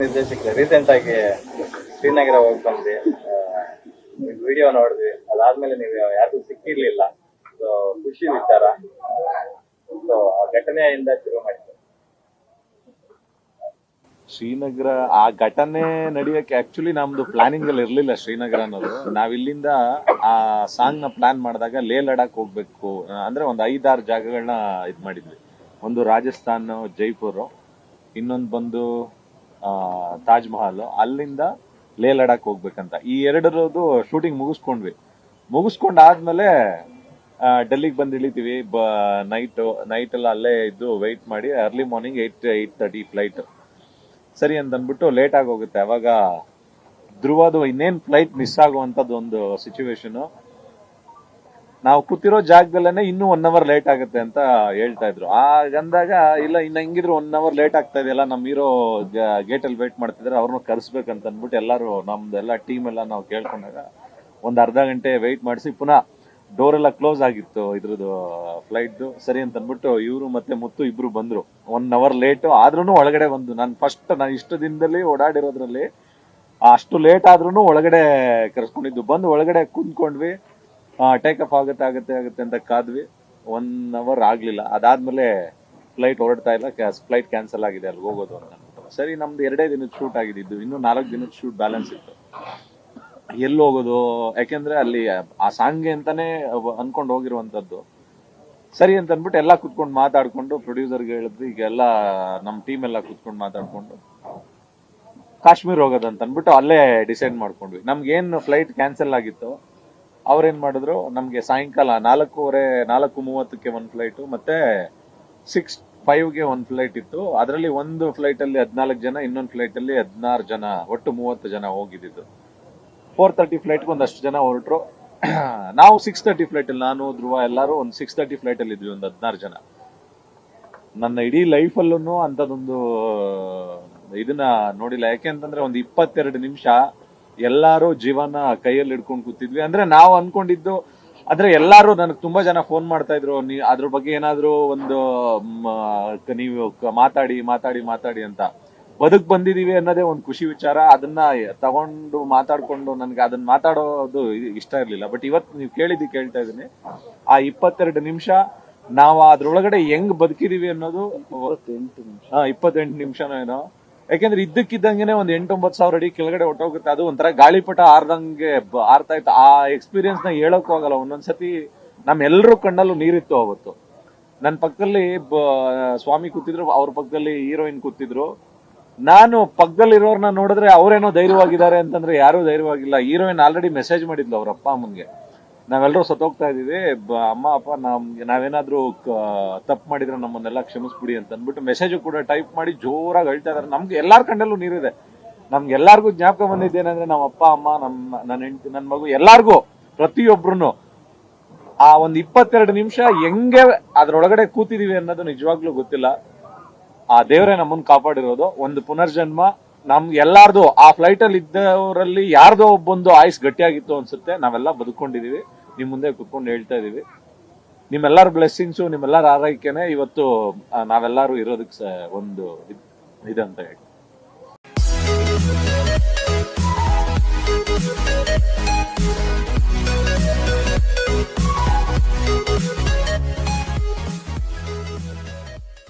ನಿರ್ದೇಶಕರು ರೀಸೆಂಟ್ ಆಗಿ ಶ್ರೀನಗರ ಹೋಗಿ ಬಂದ್ವಿ. ವಿಡಿಯೋ ನೋಡಿದ್ವಿ. ಅದಾದ್ಮೇಲೆ ನೀವು ಯಾರಿಗೂ ಸಿಕ್ಕಿರ್ಲಿಲ್ಲ. ಸೊ ಖುಷಿ ವಿಚಾರ. ಸೊ ಆ ಘಟನೆಯಿಂದ ಶುರು ಮಾಡಿದ್ವಿ. ಶ್ರೀನಗರ ಆ ಘಟನೆ ನಡೆಯಕ್ಕೆ ಆಕ್ಚುಲಿ ನಮ್ದು ಪ್ಲಾನಿಂಗ್ ಅಲ್ಲಿ ಇರ್ಲಿಲ್ಲ ಶ್ರೀನಗರ ಅನ್ನೋದು. ನಾವ್ ಇಲ್ಲಿಂದ ಆ ಸಾಂಗ್ ನ ಪ್ಲಾನ್ ಮಾಡಿದಾಗ ಲೇ ಲಡಾಕ್ ಹೋಗ್ಬೇಕು ಅಂದ್ರೆ ಒಂದು 5-6 ಜಾಗಗಳನ್ನ ಇದ್ ಮಾಡಿದ್ವಿ. ಒಂದು ರಾಜಸ್ಥಾನ್ ಜೈಪುರ್, ಇನ್ನೊಂದು ಬಂದು ತಾಜ್ ಮಹಲ್, ಅಲ್ಲಿಂದ ಲೇ ಲಡಾಕ್ ಹೋಗ್ಬೇಕಂತ. ಈ ಎರಡರದ್ದು ಶೂಟಿಂಗ್ ಮುಗಿಸ್ಕೊಂಡಾದ್ಮೇಲೆ ಡೆಲ್ಲಿಗೆ ಬಂದು ಇಳಿತೀವಿ. ನೈಟ್ ಎಲ್ಲ ಅಲ್ಲೇ ಇದ್ದು ವೆಯ್ಟ್ ಮಾಡಿ ಅರ್ಲಿ ಮಾರ್ನಿಂಗ್ 8:30 ಫ್ಲೈಟ್. ಸರಿ ಅಂತ ಅಂದ್ಬಿಟ್ಟು ಲೇಟ್ ಆಗಿ ಹೋಗುತ್ತೆ. ಅವಾಗ ಧ್ರುವದು ಇನ್ನೇನ್ ಫ್ಲೈಟ್ ಮಿಸ್ ಆಗುವಂತದ್ದು ಒಂದು ಸಿಚುವೇಶನ್. ನಾವು ಕೂತಿರೋ ಜಾಗದಲ್ಲೇನೆ ಇನ್ನೂ 1 ಅವರ್ ಲೇಟ್ ಆಗುತ್ತೆ ಅಂತ ಹೇಳ್ತಾ ಇದ್ರು. ಅಂದಾಗ ಇಲ್ಲ ಇನ್ನ ಹಿಂಗಿದ್ರು 1 ಅವರ್ ಲೇಟ್ ಆಗ್ತಾ ಇದೆಯಲ್ಲ, ನಮ್ ಹೀರೋ ಗೇಟ್ ಅಲ್ಲಿ ವೇಟ್ ಮಾಡ್ತಿದ್ರೆ ಅವ್ರನ್ನ ಕರ್ಸ್ಬೇಕಂತ ಅಂದ್ಬಿಟ್ಟು ಎಲ್ಲಾರು ನಮ್ದೆಲ್ಲ ಟೀಮ್ ಎಲ್ಲ ನಾವು ಕೇಳ್ಕೊಂಡಾಗ ಒಂದ್ ಅರ್ಧ ಗಂಟೆ ವೆಯ್ಟ್ ಮಾಡಿಸಿ ಪುನಃ ಡೋರ್ ಎಲ್ಲ ಕ್ಲೋಸ್ ಆಗಿತ್ತು ಇದ್ರದ್ದು ಫ್ಲೈಟ್. ಸರಿ ಅಂತ ಅಂದ್ಬಿಟ್ಟು ಇವರು ಮತ್ತೆ ಮುತ್ತು ಇಬ್ರು ಬಂದ್ರು. 1 ಅವರ್ ಲೇಟ್ ಆದ್ರೂ ಒಳಗಡೆ ಬಂದು ನಾನು ಇಷ್ಟು ದಿನದಲ್ಲಿ ಓಡಾಡಿರೋದ್ರಲ್ಲಿ ಅಷ್ಟು ಲೇಟ್ ಆದ್ರೂ ಒಳಗಡೆ ಕರ್ಸ್ಕೊಂಡಿದ್ದು. ಬಂದು ಒಳಗಡೆ ಕುಂತ್ಕೊಂಡ್ವಿ. ಟೇಕ್ ಆಫ್ ಆಗುತ್ತೆ ಅಂತ ಕಾದ್ವಿ. 1 ಅವರ್ ಆಗ್ಲಿಲ್ಲ. ಅದಾದ್ಮೇಲೆ ಫ್ಲೈಟ್ ಹೊರಡ್ತಾ ಇಲ್ಲ, ಫ್ಲೈಟ್ ಕ್ಯಾನ್ಸಲ್ ಆಗಿದೆ ಅಲ್ಲಿ ಹೋಗೋದು ಅಂತ ಅಂದ್ಬಿಟ್ಟು. ಸರಿ, ನಮ್ದು 2 ದಿನದ ಶೂಟ್ ಆಗಿದ್ದು, ಇನ್ನು 4 ದಿನದ ಶೂಟ್ ಬ್ಯಾಲೆನ್ಸ್ ಇತ್ತು. ಎಲ್ಲಿ ಹೋಗೋದು, ಯಾಕೆಂದ್ರೆ ಅಲ್ಲಿ ಆ ಸಾಂಗ್ಗೆ ಅಂತಾನೆ ಅನ್ಕೊಂಡು ಹೋಗಿರುವಂತದ್ದು. ಸರಿ ಅಂತ ಅಂದ್ಬಿಟ್ಟು ಎಲ್ಲಾ ಕುತ್ಕೊಂಡು ಮಾತಾಡ್ಕೊಂಡು ಪ್ರೊಡ್ಯೂಸರ್ಗೆ ಹೇಳಿದ್ವಿ. ಈಗ ಎಲ್ಲ ನಮ್ ಟೀಮ್ ಎಲ್ಲ ಕುತ್ಕೊಂಡು ಮಾತಾಡ್ಕೊಂಡು ಕಾಶ್ಮೀರ್ ಹೋಗೋದಂತ ಅಂದ್ಬಿಟ್ಟು ಅಲ್ಲೇ ಡಿಸೈಡ್ ಮಾಡ್ಕೊಂಡ್ವಿ. ನಮ್ಗೇನ್ ಫ್ಲೈಟ್ ಕ್ಯಾನ್ಸಲ್ ಆಗಿತ್ತು, ಅವ್ರೇನ್ ಮಾಡಿದ್ರು, ನಮ್ಗೆ ಸಾಯಂಕಾಲ 4:30ಕ್ಕೆ ಒಂದು ಫ್ಲೈಟ್, ಮತ್ತೆ 6:05ಗೆ ಒಂದು ಫ್ಲೈಟ್ ಇತ್ತು. ಅದರಲ್ಲಿ ಒಂದು ಫ್ಲೈಟ್ ಅಲ್ಲಿ 14 ಜನ, ಇನ್ನೊಂದು ಫ್ಲೈಟ್ ಅಲ್ಲಿ 16 ಜನ, ಒಟ್ಟು 30 ಜನ ಹೋಗಿದ್ದು. 4:30 ಫ್ಲೈಟ್ಗೆ ಒಂದಷ್ಟು ಜನ ಹೊರಟ್ರು. ನಾವು 6:30 ಫ್ಲೈಟ್ ಅಲ್ಲಿ, ನಾನು ಧ್ರುವ ಎಲ್ಲಾರು ಒಂದು 6:30 ಫ್ಲೈಟ್ ಅಲ್ಲಿ ಇದ್ವಿ, ಒಂದು 16 ಜನ. ನನ್ನ ಇಡೀ ಲೈಫ್ ಅಲ್ಲೂ ಅಂತದೊಂದು ಇದನ್ನ ನೋಡಿಲ್ಲ. ಯಾಕೆಂತಂದ್ರೆ ಒಂದು 22 ನಿಮಿಷ ಎಲ್ಲಾರು ಜೀವನ ಕೈಯಲ್ಲಿ ಹಿಡ್ಕೊಂಡು ಕೂತಿದ್ವಿ. ಅಂದ್ರೆ ನಾವು ಅನ್ಕೊಂಡಿದ್ದು, ಅಂದ್ರೆ ಎಲ್ಲಾರು ನನಗೆ ತುಂಬಾ ಜನ ಫೋನ್ ಮಾಡ್ತಾ ಇದ್ರು, ಅದ್ರ ಬಗ್ಗೆ ಏನಾದ್ರು ಒಂದು ನೀವು ಮಾತಾಡಿ ಅಂತ. ಬದುಕ್ ಬಂದಿದೀವಿ ಅನ್ನೋದೇ ಒಂದು ಖುಷಿ ವಿಚಾರ. ಅದನ್ನ ತಗೊಂಡು ಮಾತಾಡ್ಕೊಂಡು ನನ್ಗೆ ಅದನ್ನ ಮಾತಾಡೋದು ಇಷ್ಟ ಇರ್ಲಿಲ್ಲ. ಬಟ್ ಇವತ್ತು ನೀವು ಕೇಳ್ತಾ ಇದೀನಿ, ಆ 22 ನಿಮಿಷ ನಾವು ಅದ್ರೊಳಗಡೆ ಹೆಂಗ್ ಬದುಕಿದೀವಿ ಅನ್ನೋದು. 28 ನಿಮಿಷನೋ ಏನೋ. ಯಾಕೆಂದ್ರೆ ಇದ್ದಕ್ಕಿದ್ದಂಗೆನೆ ಒಂದ್ 8-9 ಸಾವಿರ ಅಡಿ ಕೆಳಗಡೆ ಹೊಟ್ಟೋಗುತ್ತೆ. ಅದು ಒಂಥರ ಗಾಳಿಪಟ ಆರ್ದಂಗೆ ಆರ್ತಾ ಇತ್ತು. ಆ ಎಕ್ಸ್ಪೀರಿಯನ್ಸ್ ನ ಹೇಳಕ್ಕೂ ಆಗಲ್ಲ. ಒಂದೊಂದ್ಸತಿ ನಮ್ಮೆಲ್ಲರೂ ಕಣ್ಣಲ್ಲೂ ನೀರಿತ್ತು ಅವತ್ತು. ನನ್ನ ಪಕ್ಕದಲ್ಲಿ ಸ್ವಾಮಿ ಕೂತಿದ್ರು, ಅವ್ರ ಪಕ್ಕದಲ್ಲಿ ಹೀರೋಯಿನ್ ಕೂತಿದ್ರು. ನಾನು ಪಕ್ಕದಲ್ಲಿರೋರ್ನ ನೋಡಿದ್ರೆ ಅವ್ರೇನೋ ಧೈರ್ಯವಾಗಿದ್ದಾರೆ ಅಂತಂದ್ರೆ ಯಾರು ಧೈರ್ಯವಾಗಿಲ್ಲ. ಹೀರೋಯಿನ್ ಆಲ್ರೆಡಿ ಮೆಸೇಜ್ ಮಾಡಿದ್ಲು ಅವ್ರ ಅಪ್ಪ ಅಮ್ಮನ್ಗೆ, ನಾವೆಲ್ಲರೂ ಸತ್ತೋಗ್ತಾ ಇದೀವಿ, ಅಮ್ಮ ಅಪ್ಪ ನಾವೇನಾದ್ರೂ ತಪ್ಪು ಮಾಡಿದ್ರೆ ನಮ್ಮನ್ನೆಲ್ಲ ಕ್ಷಮಿಸ್ಬಿಡಿ ಅಂತ ಅಂದ್ಬಿಟ್ಟು ಮೆಸೇಜ್ ಕೂಡ ಟೈಪ್ ಮಾಡಿ ಜೋರಾಗಿ ಹೇಳ್ತಾ ಇದಾರೆ. ನಮ್ಗೆ ಎಲ್ಲಾರ ಕಣ್ಣಲ್ಲೂ ನೀರಿದೆ. ನಮ್ಗೆ ಎಲ್ಲಾರ್ಗು ಜ್ಞಾಪಕ ಬಂದಿದ್ದೇನೆಂದ್ರೆ ನಮ್ಮ ಅಪ್ಪ ಅಮ್ಮ, ನನ್ನ ಹೆಂಡತಿ, ನನ್ನ ಮಗು, ಎಲ್ಲಾರ್ಗು, ಪ್ರತಿಯೊಬ್ರು ಆ ಒಂದು 22 ನಿಮಿಷ ಹೆಂಗೆ ಅದ್ರೊಳಗಡೆ ಕೂತಿದೀವಿ ಅನ್ನೋದು ನಿಜವಾಗ್ಲೂ ಗೊತ್ತಿಲ್ಲ. ಆ ದೇವರೇ ನಮ್ಮನ್ನ ಕಾಪಾಡಿರೋದು. ಒಂದು ಪುನರ್ಜನ್ಮ ನಮ್ಗೆ ಎಲ್ಲಾರ್ದು, ಆ ಫ್ಲೈಟ್ ಅಲ್ಲಿ ಇದ್ದವರಲ್ಲಿ ಯಾರ್ದೋ ಒಬ್ಬೊಂದು ಆಯುಸ್ ಗಟ್ಟಿಯಾಗಿತ್ತು ಅನ್ಸುತ್ತೆ. ನಾವೆಲ್ಲ ಬದುಕೊಂಡಿದೀವಿ. ನಿಮ್ ಮುಂದೆ ಕುತ್ಕೊಂಡು ಹೇಳ್ತಾ ಇದೀವಿ. ನಿಮ್ಮೆಲ್ಲರ ಬ್ಲೆಸ್ಸಿಂಗ್ಸು, ನಿಮ್ಮೆಲ್ಲರ ಆರೈಕೆನೆ ಇವತ್ತು ನಾವೆಲ್ಲರೂ ಇರೋದಕ್ಕೆ ಒಂದು ಇದಂತ ಹೇಳಿ.